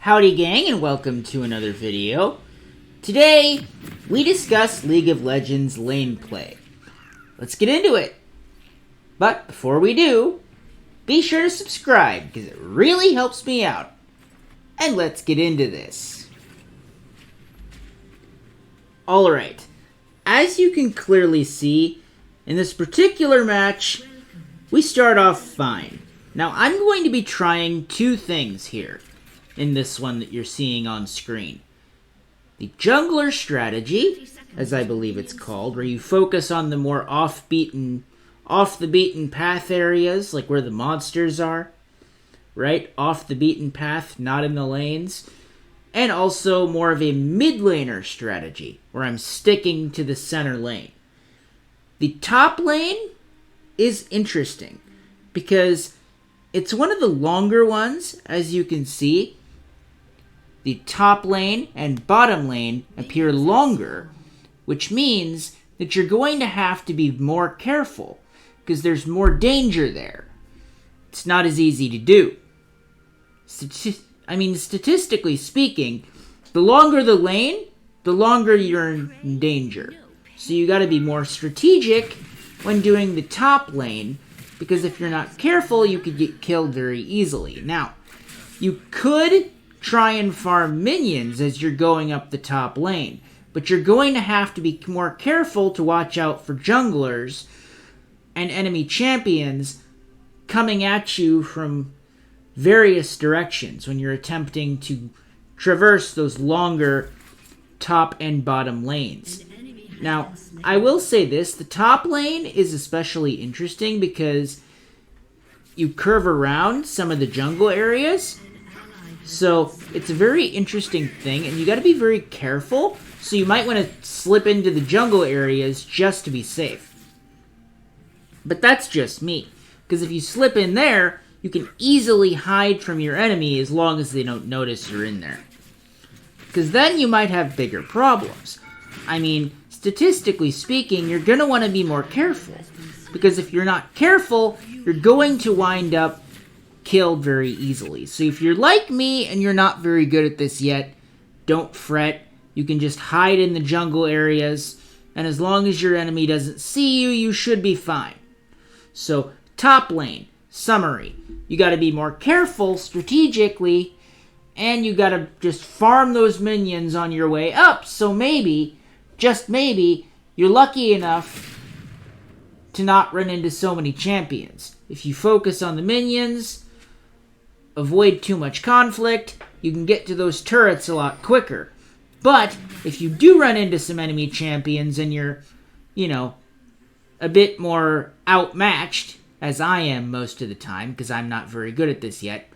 Howdy gang, and welcome to another video. Today, we discuss League of Legends lane play. Let's get into it. But before we do, be sure to subscribe, because it really helps me out. And let's get into this. Alright, as you can clearly see, in this particular match, we start off fine. Now, I'm going to be trying two things here in this one that you're seeing on screen. The jungler strategy, as I believe it's called, where you focus on the more off the beaten path areas, like where the monsters are, right? Off the beaten path, not in the lanes. And also more of a mid laner strategy, where I'm sticking to the center lane. The top lane is interesting, because it's one of the longer ones, as you can see. The top lane and bottom lane appear longer, which means that you're going to have to be more careful, because there's more danger there. It's not as easy to do. Statistically speaking, the longer the lane, the longer you're in danger. So you gotta be more strategic when doing the top lane, because if you're not careful, you could get killed very easily. Now, you could try and farm minions as you're going up the top lane, but you're going to have to be more careful to watch out for junglers and enemy champions coming at you from various directions when you're attempting to traverse those longer top and bottom lanes. Now, I will say this, the top lane is especially interesting because you curve around some of the jungle areas. So, it's a very interesting thing, and you gotta be very careful, so you might want to slip into the jungle areas just to be safe. But that's just me, because if you slip in there, you can easily hide from your enemy as long as they don't notice you're in there. Because then you might have bigger problems. I mean, statistically speaking, you're gonna want to be more careful, because if you're not careful, you're going to wind up killed very easily. So if you're like me and you're not very good at this yet, don't fret. You can just hide in the jungle areas, and as long as your enemy doesn't see you, you should be fine. So, top lane, summary. You gotta be more careful strategically, and you gotta just farm those minions on your way up, so maybe, just maybe, you're lucky enough to not run into so many champions. If you focus on the minions, avoid too much conflict, you can get to those turrets a lot quicker. But if you do run into some enemy champions and you're, a bit more outmatched, as I am most of the time, because I'm not very good at this yet,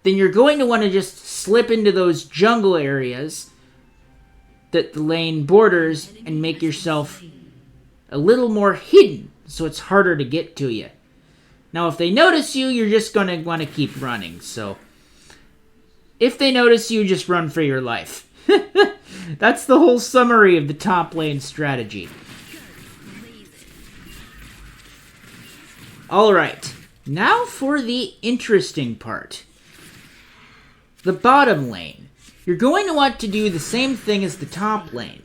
then you're going to want to just slip into those jungle areas that the lane borders and make yourself a little more hidden, so it's harder to get to you. Now, if they notice you, you're just going to want to keep running. So, if they notice you, just run for your life. That's the whole summary of the top lane strategy. Alright, now for the interesting part. The bottom lane. You're going to want to do the same thing as the top lane.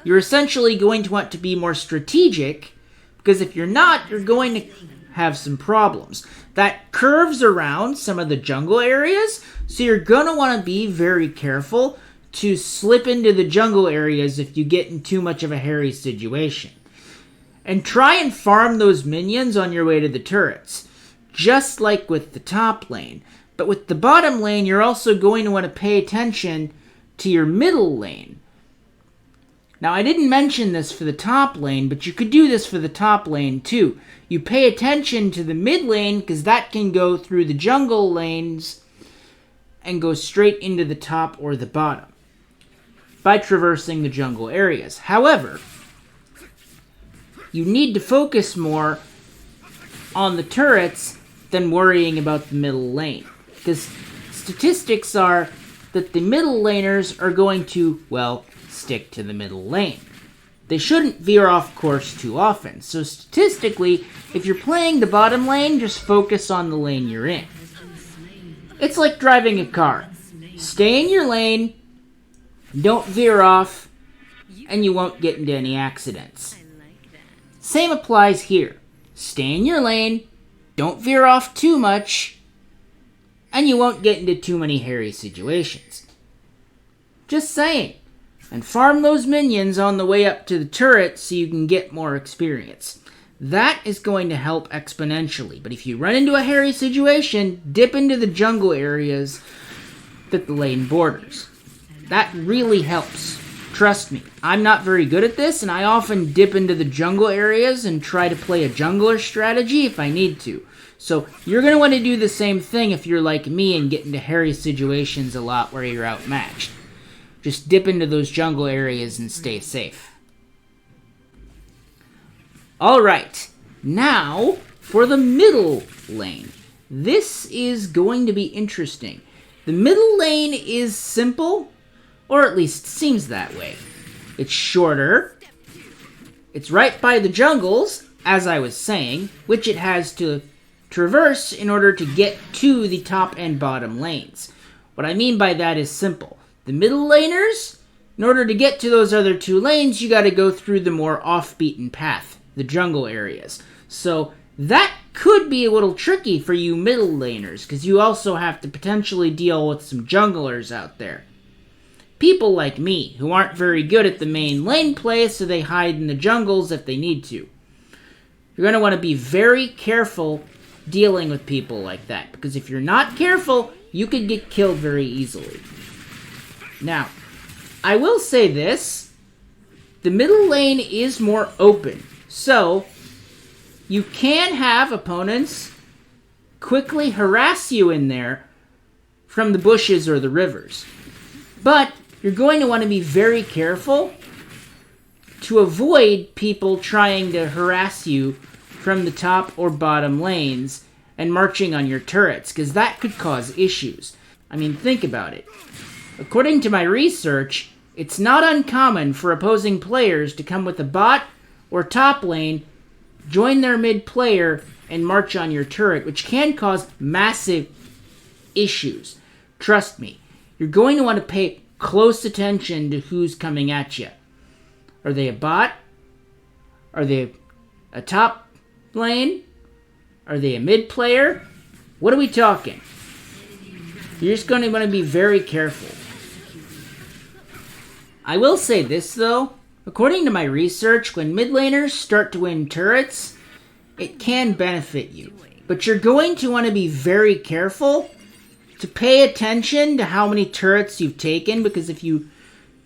You're essentially going to want to be more strategic, because if you're not, you're going to have some problems. That curves around some of the jungle areas, so you're going to want to be very careful to slip into the jungle areas if you get in too much of a hairy situation. And try and farm those minions on your way to the turrets, just like with the top lane. But with the bottom lane, you're also going to want to pay attention to your middle lane. Now, I didn't mention this for the top lane, but you could do this for the top lane too. You pay attention to the mid lane, because that can go through the jungle lanes and go straight into the top or the bottom by traversing the jungle areas. However, you need to focus more on the turrets than worrying about the middle lane, because statistics are that the middle laners are going to, stick to the middle lane. They shouldn't veer off course too often. So statistically, if you're playing the bottom lane, just focus on the lane you're in. It's like driving a car. Stay in your lane, don't veer off, and you won't get into any accidents. Same applies here. Stay in your lane, don't veer off too much, and you won't get into too many hairy situations. Just saying. And farm those minions on the way up to the turret so you can get more experience. That is going to help exponentially. But if you run into a hairy situation, dip into the jungle areas that the lane borders. That really helps. Trust me, I'm not very good at this, and I often dip into the jungle areas and try to play a jungler strategy if I need to. So you're going to want to do the same thing if you're like me and get into hairy situations a lot where you're outmatched. Just dip into those jungle areas and stay safe. Alright, now for the middle lane. This is going to be interesting. The middle lane is simple, or at least seems that way. It's shorter. It's right by the jungles, as I was saying, which it has to traverse in order to get to the top and bottom lanes. What I mean by that is simple. The middle laners, in order to get to those other two lanes, you got to go through the more off-beaten path, the jungle areas. So that could be a little tricky for you middle laners, because you also have to potentially deal with some junglers out there. People like me, who aren't very good at the main lane play, so they hide in the jungles if they need to. You're going to want to be very careful dealing with people like that, because if you're not careful, you could get killed very easily. Now, I will say this, the middle lane is more open, so you can have opponents quickly harass you in there from the bushes or the rivers. But you're going to want to be very careful to avoid people trying to harass you from the top or bottom lanes and marching on your turrets, because that could cause issues. I mean, think about it. According to my research, it's not uncommon for opposing players to come with a bot or top lane, join their mid player, and march on your turret, which can cause massive issues. Trust me, you're going to want to pay close attention to who's coming at you. Are they a bot? Are they a top lane? Are they a mid player? What are we talking? You're just going to want to be very careful. I will say this, though. According to my research, when mid laners start to win turrets, it can benefit you. But you're going to want to be very careful to pay attention to how many turrets you've taken, because if you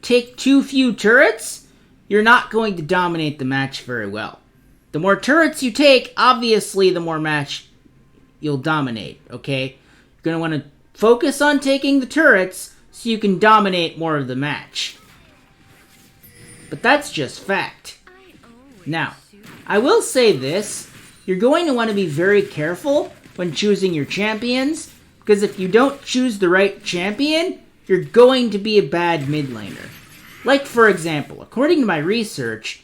take too few turrets, you're not going to dominate the match very well. The more turrets you take, obviously, the more match you'll dominate, okay? You're going to want to focus on taking the turrets so you can dominate more of the match. But that's just fact. Now, I will say this. You're going to want to be very careful when choosing your champions, because if you don't choose the right champion, you're going to be a bad mid laner. Like, for example, according to my research,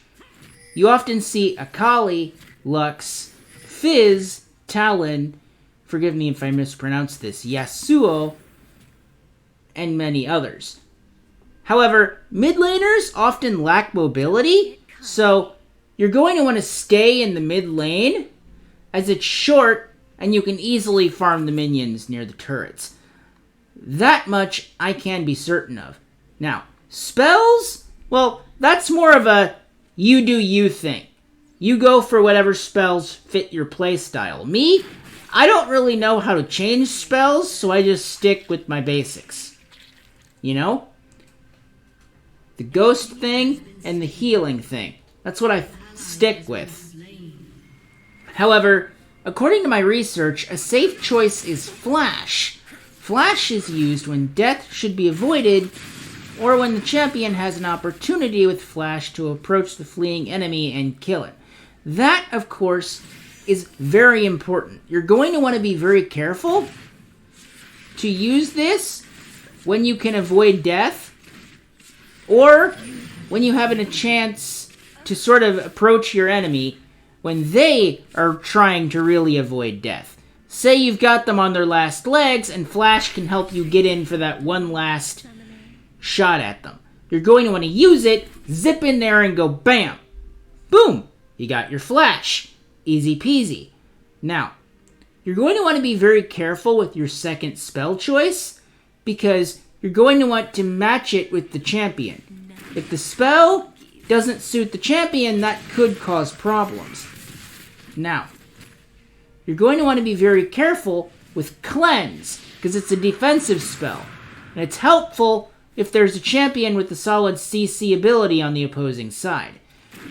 you often see Akali, Lux, Fizz, Talon, forgive me if I mispronounce this, Yasuo, and many others. However, mid laners often lack mobility, so you're going to want to stay in the mid lane, as it's short and you can easily farm the minions near the turrets. That much I can be certain of. Now, spells? Well, that's more of a you do you thing. You go for whatever spells fit your playstyle. Me, I don't really know how to change spells, so I just stick with my basics. You know? The ghost thing and the healing thing. That's what I stick with. However, according to my research, a safe choice is Flash. Flash is used when death should be avoided, or when the champion has an opportunity with Flash to approach the fleeing enemy and kill it. That, of course, is very important. You're going to want to be very careful to use this when you can avoid death, or when you have a chance to sort of approach your enemy when they are trying to really avoid death. say you've got them on their last legs, and Flash can help you get in for that one last shot at them. You're going to want to use it, zip in there, and go bam! Boom! You got your Flash. Easy peasy. Now, you're going to want to be very careful with your second spell choice, because you're going to want to match it with the champion. If the spell doesn't suit the champion, that could cause problems. Now, you're going to want to be very careful with Cleanse, because it's a defensive spell. And it's helpful if there's a champion with a solid CC ability on the opposing side.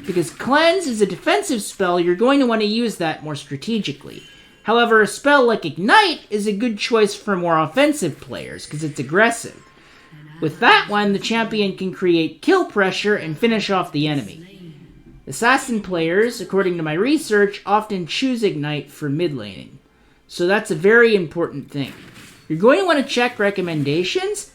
Because Cleanse is a defensive spell, you're going to want to use that more strategically. However, a spell like Ignite is a good choice for more offensive players, because it's aggressive. With that one, the champion can create kill pressure and finish off the enemy. Assassin players, according to my research, often choose Ignite for mid laning. So that's a very important thing. You're going to want to check recommendations,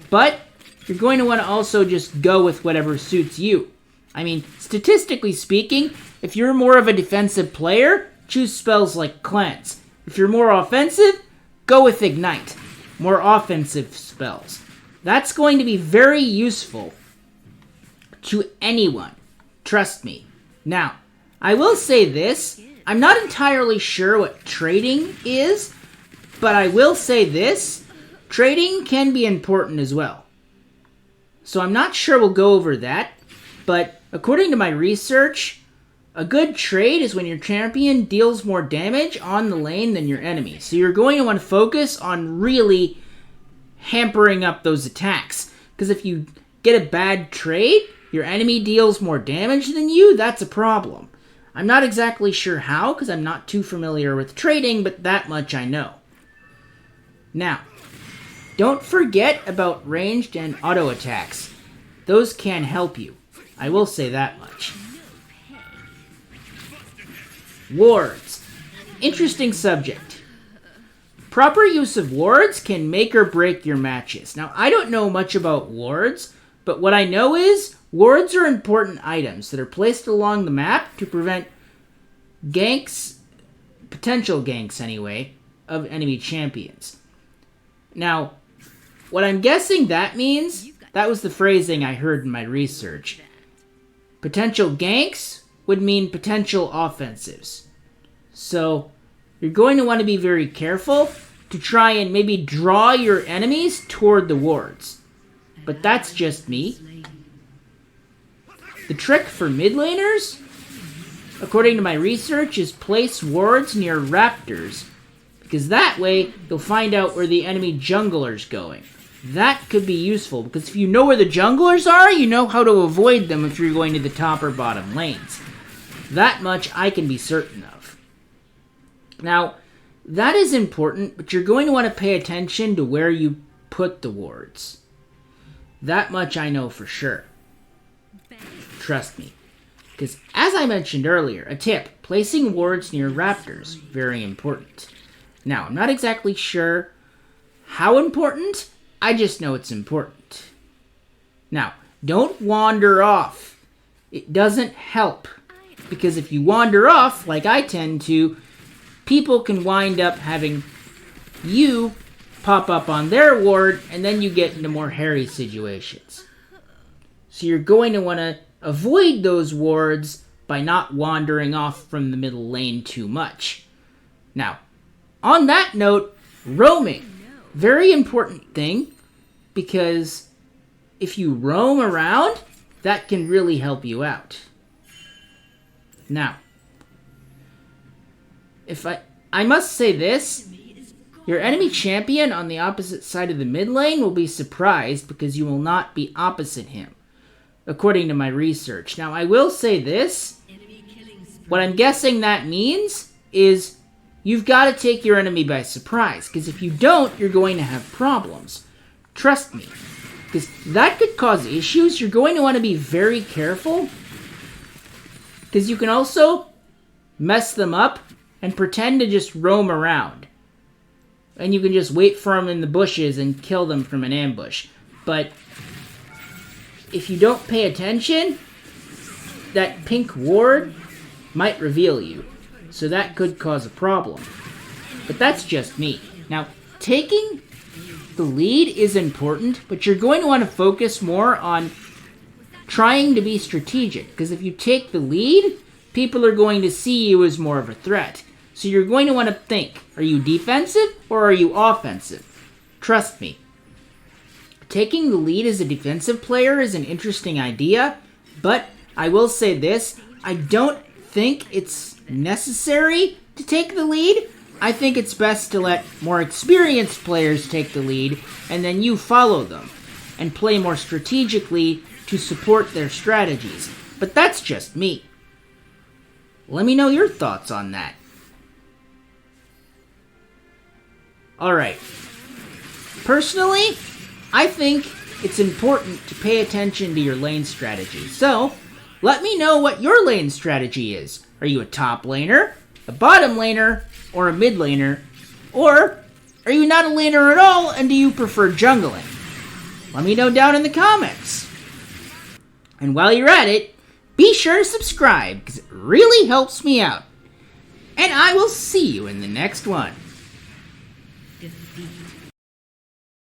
but you're going to want to also just go with whatever suits you. I mean, statistically speaking, if you're more of a defensive player, choose spells like Cleanse. If you're more offensive, go with Ignite. More offensive spells. That's going to be very useful to anyone. Trust me. Now, I will say this. I'm not entirely sure what trading is, but I will say this. Trading can be important as well. So I'm not sure we'll go over that, but according to my research, a good trade is when your champion deals more damage on the lane than your enemy. So you're going to want to focus on really hampering up those attacks. Because if you get a bad trade, your enemy deals more damage than you, that's a problem. I'm not exactly sure how, because I'm not too familiar with trading, but that much I know. Now, don't forget about ranged and auto attacks. Those can help you. I will say that much. Wards. Interesting subject. Proper use of wards can make or break your matches. Now, I don't know much about wards, but what I know is wards are important items that are placed along the map to prevent ganks, potential ganks anyway, of enemy champions. Now, what I'm guessing that means, that was the phrasing I heard in my research. Potential ganks would mean potential offensives. So, you're going to want to be very careful to try and maybe draw your enemies toward the wards. But that's just me. The trick for mid laners, according to my research, is place wards near raptors, because that way you'll find out where the enemy jungler's going. That could be useful, because if you know where the junglers are, you know how to avoid them if you're going to the top or bottom lanes. That much I can be certain of. Now, that is important, but you're going to want to pay attention to where you put the wards. That much I know for sure. Trust me. Because as I mentioned earlier, a tip, placing wards near raptors, very important. Now, I'm not exactly sure how important, I just know it's important. Now, don't wander off. It doesn't help. Because if you wander off, like I tend to, people can wind up having you pop up on their ward, and then you get into more hairy situations. So you're going to want to avoid those wards by not wandering off from the middle lane too much. Now, on that note, roaming. Very important thing, because if you roam around, that can really help you out. Now, I must say this, your enemy champion on the opposite side of the mid lane will be surprised because you will not be opposite him, according to my research. Now, I will say this, what I'm guessing that means is you've got to take your enemy by surprise, because if you don't, you're going to have problems. Trust me, because that could cause issues. You're going to want to be very careful, because you can also mess them up and pretend to just roam around. And you can just wait for them in the bushes and kill them from an ambush. But if you don't pay attention, that pink ward might reveal you. so that could cause a problem. But that's just me. Now, taking the lead is important, but you're going to want to focus more on trying to be strategic, because if you take the lead, people are going to see you as more of a threat. So you're going to want to think, are you defensive or are you offensive? Trust me. Taking the lead as a defensive player is an interesting idea, but I will say this, I don't think it's necessary to take the lead. I think it's best to let more experienced players take the lead, and then you follow them, and play more strategically to support their strategies. But that's just me. Let me know your thoughts on that. Alright. Personally, I think it's important to pay attention to your lane strategy. So, let me know what your lane strategy is. Are you a top laner, a bottom laner, or a mid laner? Or are you not a laner at all and do you prefer jungling? Let me know down in the comments. And while you're at it, be sure to subscribe because it really helps me out. And I will see you in the next one. Defeat.